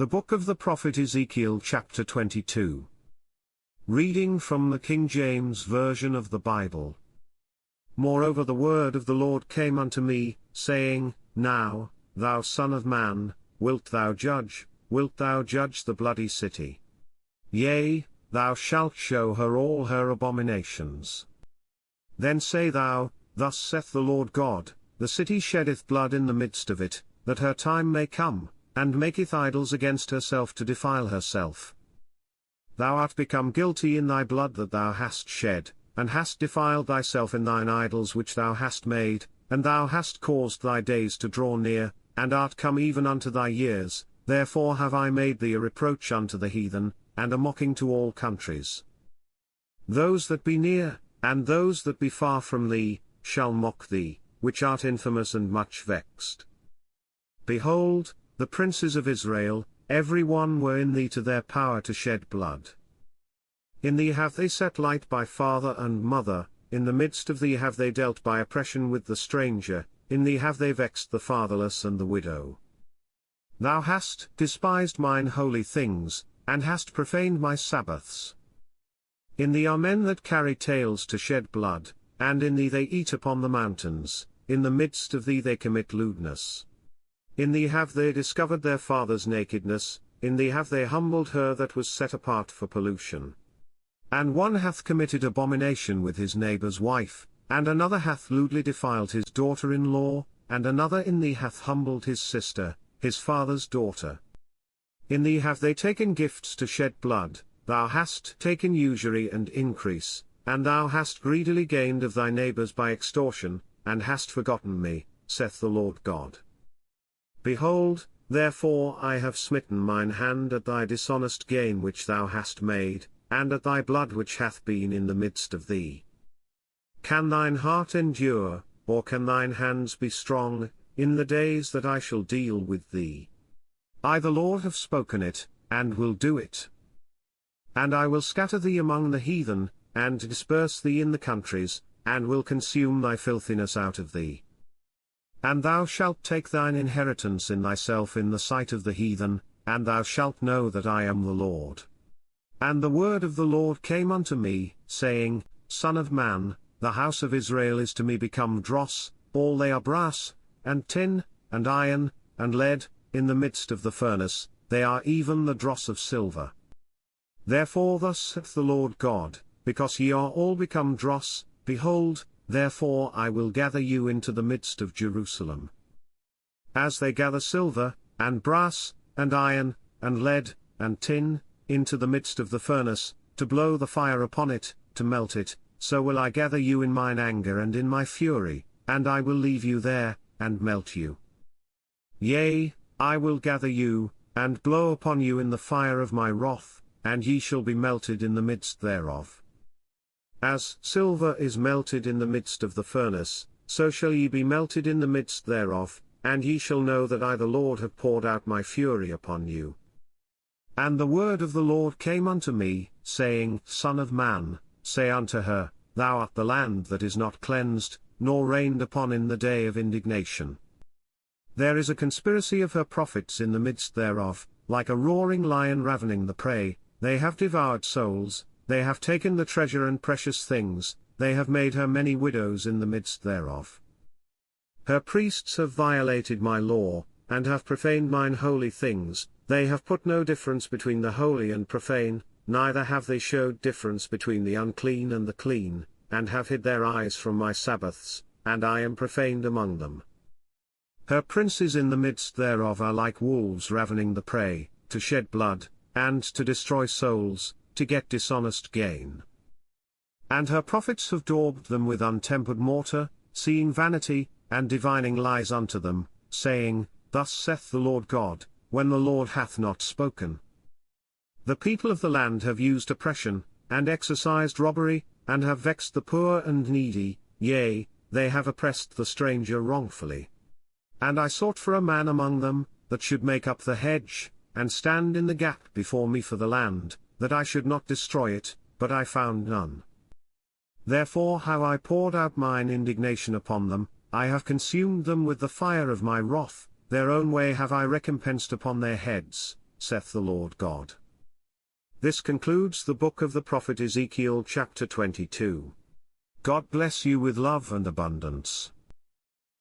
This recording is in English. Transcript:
The book of the prophet Ezekiel chapter 22. Reading from the King James Version of the Bible. Moreover the word of the Lord came unto me, saying, Now, thou son of man, wilt thou judge the bloody city? Yea, thou shalt show her all her abominations. Then say thou, Thus saith the Lord God, the city sheddeth blood in the midst of it, that her time may come, and maketh idols against herself to defile herself. Thou art become guilty in thy blood that thou hast shed, and hast defiled thyself in thine idols which thou hast made, and thou hast caused thy days to draw near, and art come even unto thy years, therefore have I made thee a reproach unto the heathen, and a mocking to all countries. Those that be near, and those that be far from thee, shall mock thee, which art infamous and much vexed. Behold, the princes of Israel, every one were in thee to their power to shed blood. In thee have they set light by father and mother, in the midst of thee have they dealt by oppression with the stranger, in thee have they vexed the fatherless and the widow. Thou hast despised mine holy things, and hast profaned my Sabbaths. In thee are men that carry tales to shed blood, and in thee they eat upon the mountains, in the midst of thee they commit lewdness. In thee have they discovered their father's nakedness, in thee have they humbled her that was set apart for pollution. And one hath committed abomination with his neighbour's wife, and another hath lewdly defiled his daughter-in-law, and another in thee hath humbled his sister, his father's daughter. In thee have they taken gifts to shed blood, thou hast taken usury and increase, and thou hast greedily gained of thy neighbours by extortion, and hast forgotten me, saith the Lord God. Behold, therefore I have smitten mine hand at thy dishonest gain which thou hast made, and at thy blood which hath been in the midst of thee. Can thine heart endure, or can thine hands be strong, in the days that I shall deal with thee? I the Lord have spoken it, and will do it. And I will scatter thee among the heathen, and disperse thee in the countries, and will consume thy filthiness out of thee. And thou shalt take thine inheritance in thyself in the sight of the heathen, and thou shalt know that I am the Lord. And the word of the Lord came unto me, saying, Son of man, the house of Israel is to me become dross, all they are brass, and tin, and iron, and lead, in the midst of the furnace, they are even the dross of silver. Therefore thus saith the Lord God, because ye are all become dross, behold, therefore I will gather you into the midst of Jerusalem. As they gather silver, and brass, and iron, and lead, and tin, into the midst of the furnace, to blow the fire upon it, to melt it, so will I gather you in mine anger and in my fury, and I will leave you there, and melt you. Yea, I will gather you, and blow upon you in the fire of my wrath, and ye shall be melted in the midst thereof. As silver is melted in the midst of the furnace, so shall ye be melted in the midst thereof, and ye shall know that I the Lord have poured out my fury upon you. And the word of the Lord came unto me, saying, Son of man, say unto her, Thou art the land that is not cleansed, nor rained upon in the day of indignation. There is a conspiracy of her prophets in the midst thereof, like a roaring lion ravening the prey, they have devoured souls, they have taken the treasure and precious things, they have made her many widows in the midst thereof. Her priests have violated my law, and have profaned mine holy things, they have put no difference between the holy and profane, neither have they showed difference between the unclean and the clean, and have hid their eyes from my Sabbaths, and I am profaned among them. Her princes in the midst thereof are like wolves ravening the prey, to shed blood, and to destroy souls, to get dishonest gain. And her prophets have daubed them with untempered mortar, seeing vanity, and divining lies unto them, saying, Thus saith the Lord God, when the Lord hath not spoken. The people of the land have used oppression, and exercised robbery, and have vexed the poor and needy, yea, they have oppressed the stranger wrongfully. And I sought for a man among them, that should make up the hedge, and stand in the gap before me for the land, that I should not destroy it, but I found none. Therefore have I poured out mine indignation upon them, I have consumed them with the fire of my wrath, their own way have I recompensed upon their heads, saith the Lord God. This concludes the book of the prophet Ezekiel chapter 22. God bless you with love and abundance.